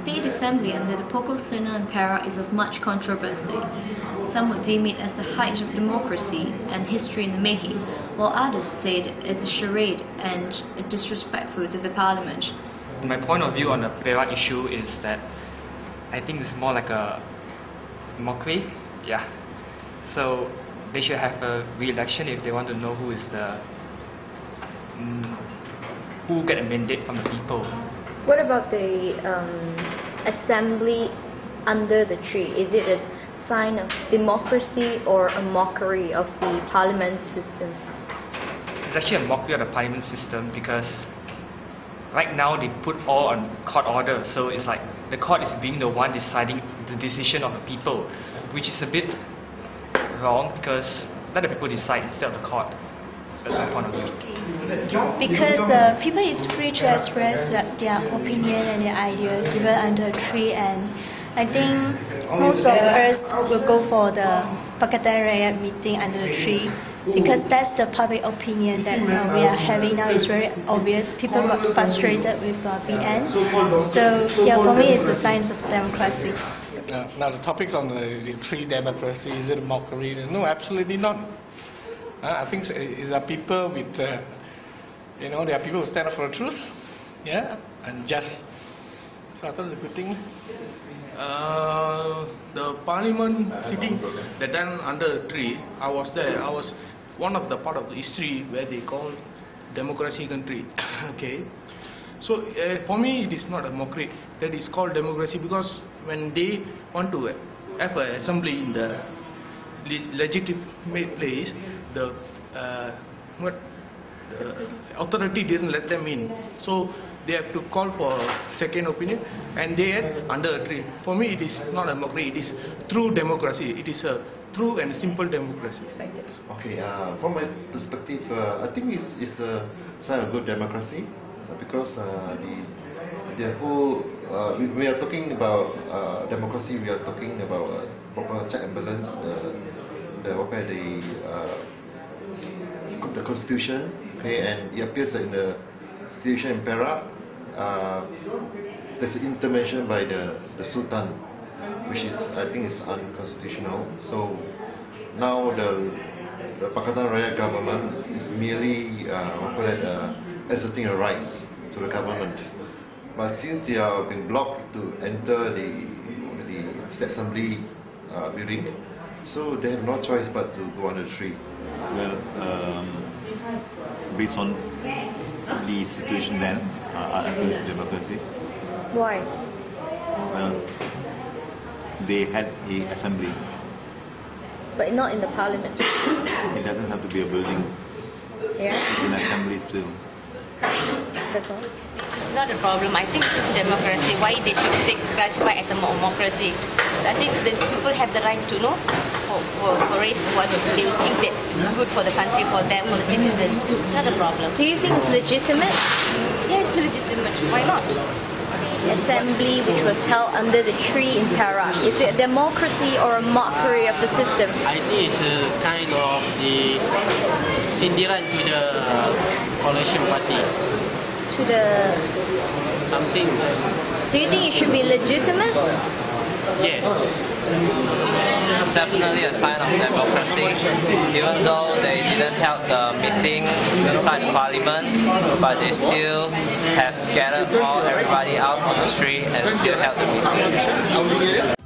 state assembly under the Pokok Sena and Perak is of much controversy. Some would deem it as the height of democracy and history in the making, while others say it's a charade and disrespectful to the parliament. My point of view on the Perak issue is that I think it's more like a mockery. Yeah. So they should have a re-election if they want to know who is the who get a mandate from the people. What about the assembly under the tree? Is it a sign of democracy or a mockery of the parliament system? It's actually a mockery of the parliament system because right now they put all on court order, so it's like the court is being the one deciding the decision of the people, which is a bit wrong because let the people decide instead of the court. That's my point of view. Because people is free to express their opinion and their ideas even under a tree, and I think most of us will go for the Pakatan Rakyat meeting under the tree because that's the public opinion that we are having now. It's very obvious. People got frustrated with BN. So yeah, for me it's the signs of democracy. Now the topics on the tree democracy, is it a mockery? No, absolutely not. I think there are people with, there are people who stand up for the truth, yeah, and just. So I thought it's a good thing. The parliament sitting that time under the tree, I was there. I was one of the part of the history where they call democracy country. Okay, so for me it is not a mockery. That is called democracy because when they want to have an assembly in the legitimate place, the authority didn't let them in, so they have to call for second opinion, and they had under a tree. For me, it is not a mockery. It is true democracy. It is a true and simple democracy. Okay, from my perspective, I think it's a sign of good democracy because the whole we are talking about democracy. We are talking about proper check and balance. The constitution, okay, and it appears that in the situation in Perak, there's an intervention by the Sultan, which is, I think, is unconstitutional. So now the Pakatan Rakyat government is merely asserting a rights to the government. But since they are being blocked to enter the State Assembly building, so they have no choice but to go on the tree. Well, based on the situation then, I think it's democracy. Why? Well, they had an assembly. But not in the parliament. It doesn't have to be a building. Yeah? It's an assembly still. That's all? It's not a problem. I think it's democracy. Why they should take Vicganeshvara as a democracy? I think the people have the right to know for race what they think that's good for the country, for them, for the citizens. It's not a problem. Do you think it's legitimate? Yeah, it's legitimate. Why not? Assembly which was held under the tree in Perak. Is it a democracy or a mockery of the system? I think it's a kind of the sindiran to the coalition party. To the... Something. Do you think it should be legitimate? Yes. It's definitely a sign of democracy, even though they didn't have the meeting inside the parliament, but they still have gathered everybody out on the street and still held the meeting.